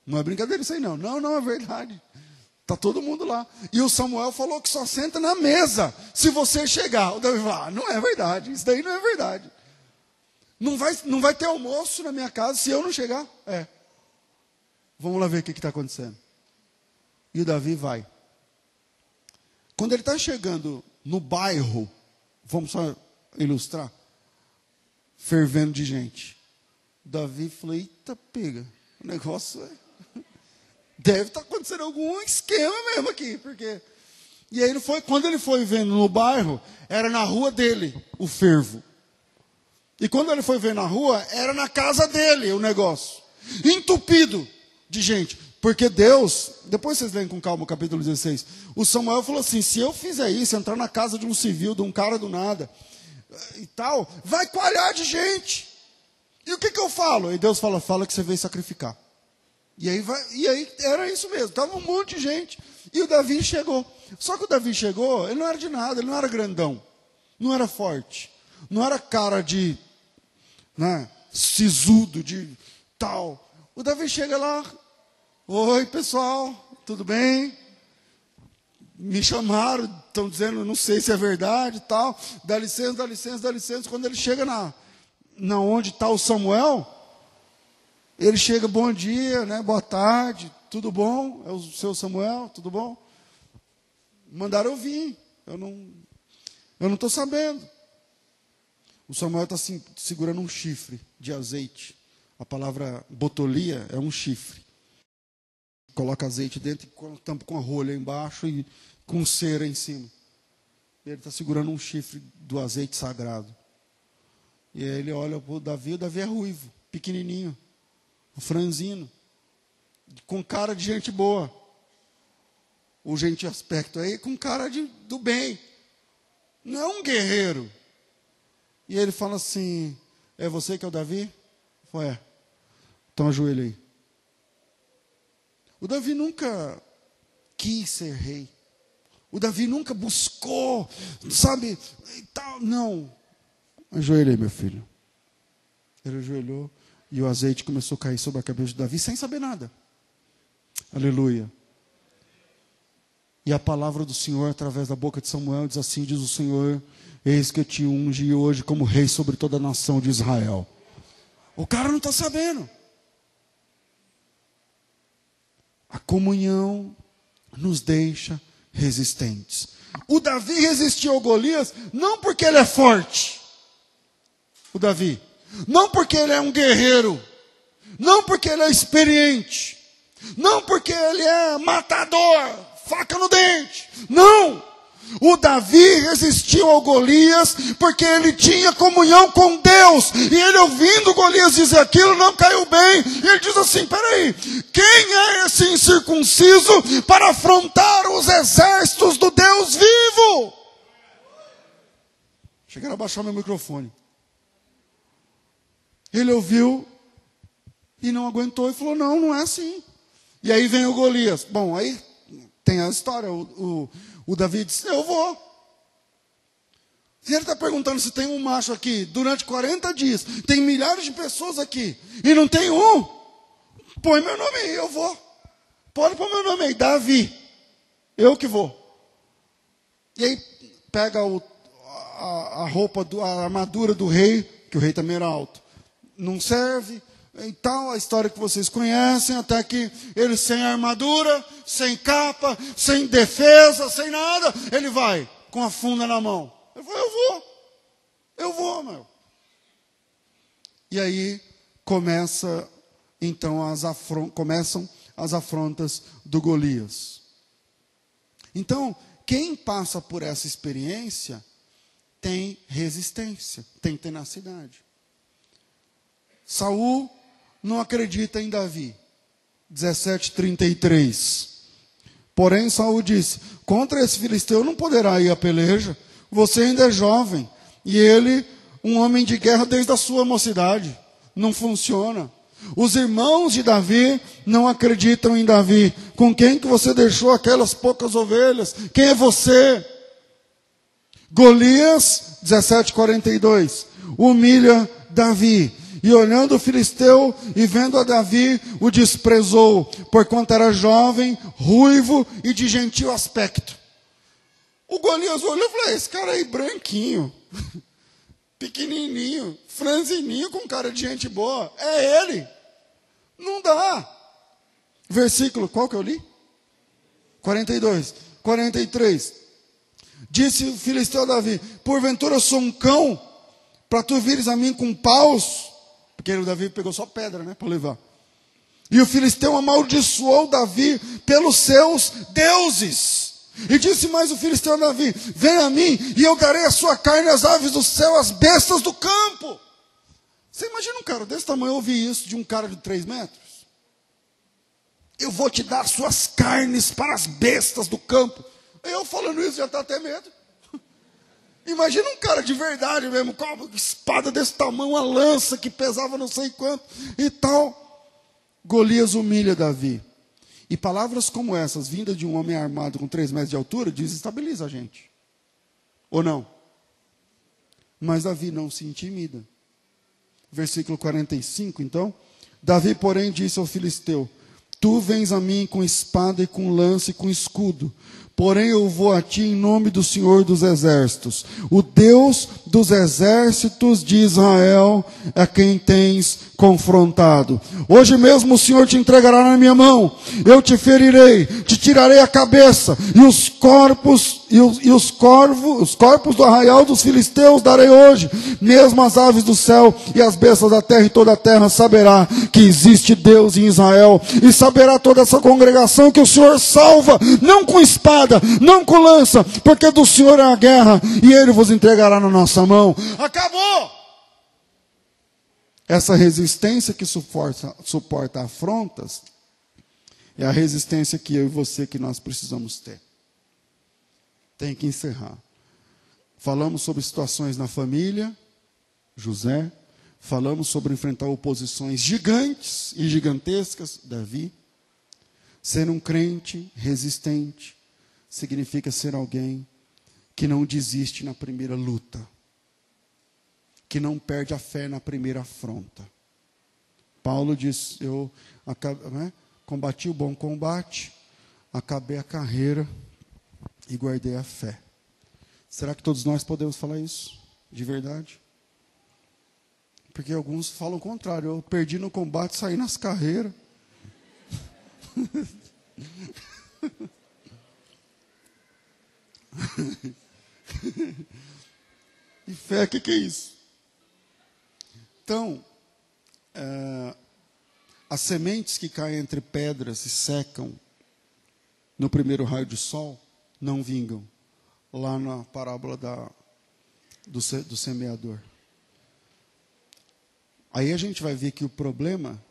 Não é brincadeira isso aí não. Não é verdade. Está todo mundo lá. E o Samuel falou que só senta na mesa se você chegar. O Davi fala, não é verdade. Isso daí não é verdade. Não vai ter almoço na minha casa se eu não chegar. Vamos lá ver o que está acontecendo. E o Davi vai. Quando ele está chegando no bairro, vamos só ilustrar, fervendo de gente. Davi falou, eita pega, o negócio deve estar acontecendo algum esquema mesmo aqui, porque... E aí quando ele foi vendo no bairro, era na rua dele o fervo. E quando ele foi ver na rua, era na casa dele o negócio. Entupido de gente. Porque Deus, depois vocês leem com calma o capítulo 16, o Samuel falou assim, se eu fizer isso, entrar na casa de um civil, de um cara do nada, e tal, vai coalhar de gente. E o que eu falo? E Deus fala que você veio sacrificar. E aí era isso mesmo, estava um monte de gente. E o Davi chegou. Só que o Davi chegou, ele não era de nada, ele não era grandão, não era forte, não era cara de, sisudo, de tal. O Davi chega lá, oi pessoal, tudo bem? Me chamaram, estão dizendo, não sei se é verdade e tal. Dá licença, dá licença, dá licença. Quando ele chega na onde está o Samuel, ele chega, bom dia, boa tarde, tudo bom? É o seu Samuel, tudo bom? Mandaram eu vir, eu não estou sabendo. O Samuel está segurando um chifre de azeite. A palavra botolia é um chifre. Coloca azeite dentro e tampa com a rolha embaixo e com cera em cima. Ele está segurando um chifre do azeite sagrado. E aí ele olha para o Davi é ruivo, pequenininho, franzino, com cara de gente boa. O gente aspecto aí com cara do bem. Não é um guerreiro. E ele fala assim, é você que é o Davi? Foi, então ajoelha aí. O Davi nunca quis ser rei. O Davi nunca buscou, sabe, e tal. Não. Ajoelhei, meu filho. Ele ajoelhou e o azeite começou a cair sobre a cabeça de Davi sem saber nada. Aleluia. E a palavra do Senhor, através da boca de Samuel, diz assim, diz o Senhor, eis que eu te ungi hoje como rei sobre toda a nação de Israel. O cara não está sabendo. A comunhão nos deixa resistentes. O Davi resistiu ao Golias não porque ele é forte. O Davi. Não porque ele é um guerreiro. Não porque ele é experiente. Não porque ele é matador, faca no dente. Não! O Davi resistiu ao Golias porque ele tinha comunhão com Deus. E ele, ouvindo Golias dizer aquilo, não caiu bem. E ele diz assim, peraí, quem é esse incircunciso para afrontar os exércitos do Deus vivo? Chegaram a baixar meu microfone. Ele ouviu e não aguentou e falou, não é assim. E aí vem o Golias. Bom, aí tem a história, o Davi disse, eu vou. Se ele está perguntando se tem um macho aqui, durante 40 dias, tem milhares de pessoas aqui, e não tem um, põe meu nome aí, eu vou. Pode pôr meu nome aí, Davi. Eu que vou. E aí pega a roupa, a armadura do rei, que o rei também era alto. Não serve. E tal, a história que vocês conhecem, até que ele sem armadura, sem capa, sem defesa, sem nada, ele vai com a funda na mão. Ele falou, eu vou, meu. E aí começam as afrontas do Golias. Então, quem passa por essa experiência tem resistência, tem tenacidade. Saul não acredita em Davi. 17:33. Porém, Saul disse, contra esse filisteu não poderá ir à peleja. Você ainda é jovem. E ele, um homem de guerra desde a sua mocidade. Não funciona. Os irmãos de Davi não acreditam em Davi. Com quem que você deixou aquelas poucas ovelhas? Quem é você? Golias, 17:42. Humilha Davi. E olhando o filisteu e vendo a Davi, o desprezou, porquanto era jovem, ruivo e de gentil aspecto. O Golias olhou e falou, esse cara aí branquinho, pequenininho, franzininho, com cara de gente boa, é ele. Não dá. Versículo, qual que eu li? 42, 43. Disse o filisteu a Davi, porventura eu sou um cão, para tu vires a mim com paus? Porque o Davi pegou só pedra, né, para levar. E o filisteu amaldiçoou Davi pelos seus deuses. E disse mais o filisteu a Davi, vem a mim e eu darei a sua carne às aves do céu, às bestas do campo. Você imagina um cara desse tamanho ouvir isso de um cara de 3 metros? Eu vou te dar suas carnes para as bestas do campo. Eu falando isso já está até medo. Imagina um cara de verdade mesmo, com uma espada desse tamanho, uma lança que pesava não sei quanto e tal. Golias humilha Davi. E palavras como essas, vindas de um homem armado com 3 metros de altura, desestabiliza a gente. Ou não? Mas Davi não se intimida. Versículo 45, então. Davi, porém, disse ao filisteu, tu vens a mim com espada e com lança e com escudo. Porém eu vou a ti em nome do Senhor dos Exércitos. O Deus dos Exércitos de Israel é quem tens confrontado. Hoje mesmo o Senhor te entregará na minha mão. Eu te ferirei, te tirarei a cabeça e os corpos os corpos do arraial dos filisteus darei hoje. Mesmo as aves do céu e as bestas da terra e toda a terra saberá que existe Deus em Israel. E saberá toda essa congregação que o Senhor salva, não com espada, não com lança, porque do Senhor é a guerra e Ele vos entregará na nossa mão. Acabou! Essa resistência que suporta afrontas é a resistência que eu e você que nós precisamos ter. Tem que encerrar. Falamos sobre situações na família, José. Falamos sobre enfrentar oposições gigantes e gigantescas, Davi. Ser um crente resistente significa ser alguém que não desiste na primeira luta, que não perde a fé na primeira afronta. Paulo diz, eu combati o bom combate, acabei a carreira e guardei a fé. Será que todos nós podemos falar isso? De verdade? Porque alguns falam o contrário. Eu perdi no combate, saí nas carreiras. E fé, o que é isso? Então, as sementes que caem entre pedras e secam, no primeiro raio de sol, não vingam. Lá na parábola do semeador. Aí a gente vai ver que o problema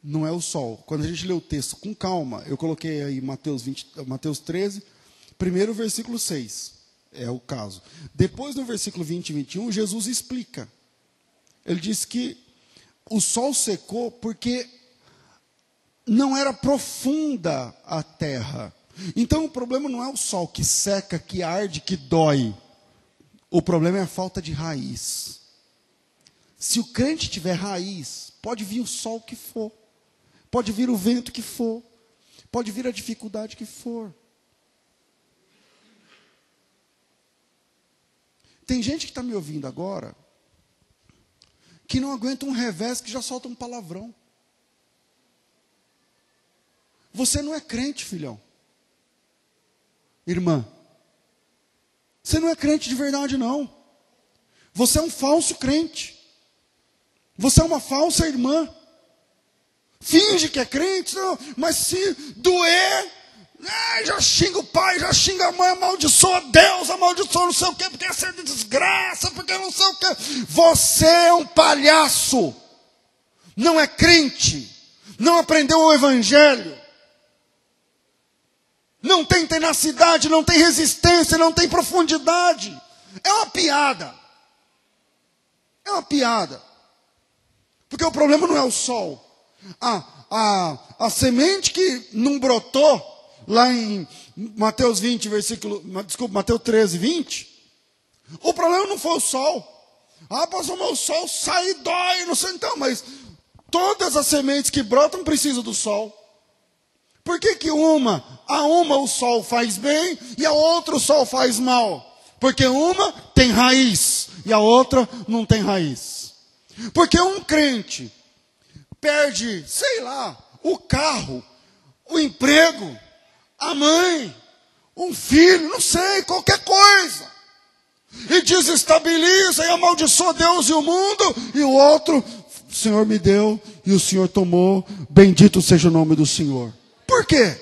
não é o sol. Quando a gente lê o texto com calma, eu coloquei aí Mateus 13, primeiro versículo 6. É o caso. Depois, no versículo 20 e 21, Jesus explica. Ele diz que o sol secou porque não era profunda a terra. Então, o problema não é o sol que seca, que arde, que dói. O problema é a falta de raiz. Se o crente tiver raiz, pode vir o sol que for. Pode vir o vento que for. Pode vir a dificuldade que for. Tem gente que está me ouvindo agora que não aguenta um revés que já solta um palavrão. Você não é crente, filhão. Irmã. Você não é crente de verdade, não. Você é um falso crente. Você é uma falsa irmã. Finge que é crente, não, mas se doer, já xinga o pai, já xinga a mãe, amaldiçoa Deus, amaldiçoa não sei o quê, porque é ser de desgraça, porque não sei o quê. Você é um palhaço. Não é crente. Não aprendeu o evangelho. Não tem tenacidade, não tem resistência, não tem profundidade. É uma piada. É uma piada. Porque o problema não é o sol. A semente que não brotou, lá em Mateus 20, Mateus 13, 20, o problema não foi o sol. Pastor, mas o sol sai e dói, não sei então, mas todas as sementes que brotam precisam do sol. Por que a uma o sol faz bem e a outra o sol faz mal? Porque uma tem raiz e a outra não tem raiz. Porque um crente perde, sei lá, o carro, o emprego, a mãe, um filho, não sei, qualquer coisa. E desestabiliza e amaldiçoa Deus e o mundo, e o outro, o Senhor me deu e o Senhor tomou, bendito seja o nome do Senhor. Por quê?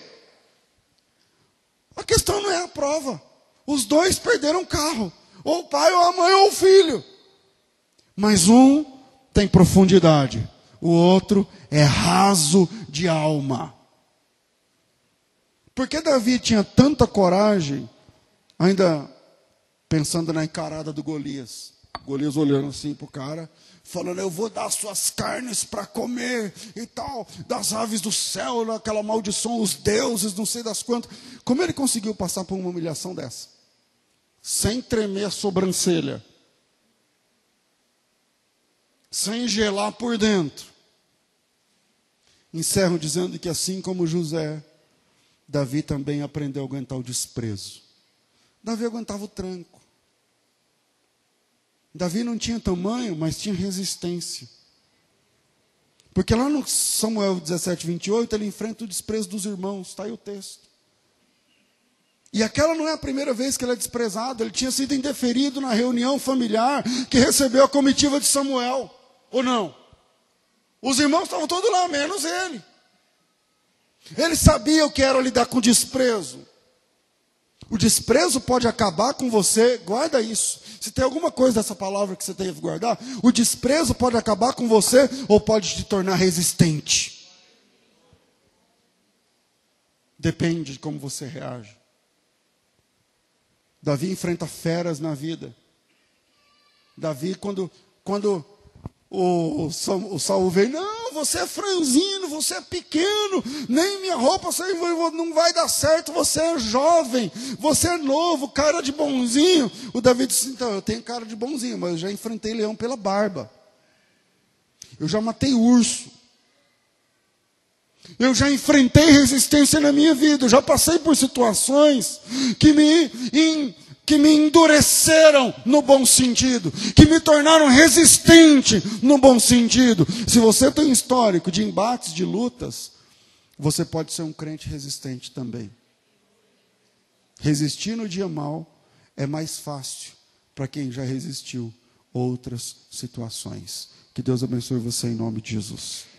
A questão não é a prova. Os dois perderam o carro. Ou o pai, ou a mãe, ou o filho. Mas um tem profundidade. O outro é raso de alma. Por que Davi tinha tanta coragem, ainda pensando na encarada do Golias? Golias olhando assim para o cara, falando, eu vou dar suas carnes para comer e tal, das aves do céu, aquela maldição, os deuses, não sei das quantas. Como ele conseguiu passar por uma humilhação dessa? Sem tremer a sobrancelha. Sem gelar por dentro. Encerro dizendo que assim como José, Davi também aprendeu a aguentar o desprezo. Davi aguentava o tranco. Davi não tinha tamanho, mas tinha resistência. Porque lá no Samuel 17, 28, ele enfrenta o desprezo dos irmãos. Está aí o texto. E aquela não é a primeira vez que ele é desprezado. Ele tinha sido indeferido na reunião familiar que recebeu a comitiva de Samuel. Ou não? Os irmãos estavam todos lá, menos ele. Ele sabia o que era lidar com desprezo. O desprezo pode acabar com você, guarda isso. Se tem alguma coisa dessa palavra que você tem que guardar, o desprezo pode acabar com você ou pode te tornar resistente. Depende de como você reage. Davi enfrenta feras na vida. Davi, quando o Saul veio, não, você é franzino, você é pequeno, nem minha roupa não vai dar certo, você é jovem, você é novo, cara de bonzinho. O Davi disse, então, eu tenho cara de bonzinho, mas eu já enfrentei leão pela barba. Eu já matei urso. Eu já enfrentei resistência na minha vida, eu já passei por situações que me endureceram no bom sentido, que me tornaram resistente no bom sentido. Se você tem um histórico de embates, de lutas, você pode ser um crente resistente também. Resistir no dia mau é mais fácil para quem já resistiu outras situações. Que Deus abençoe você em nome de Jesus.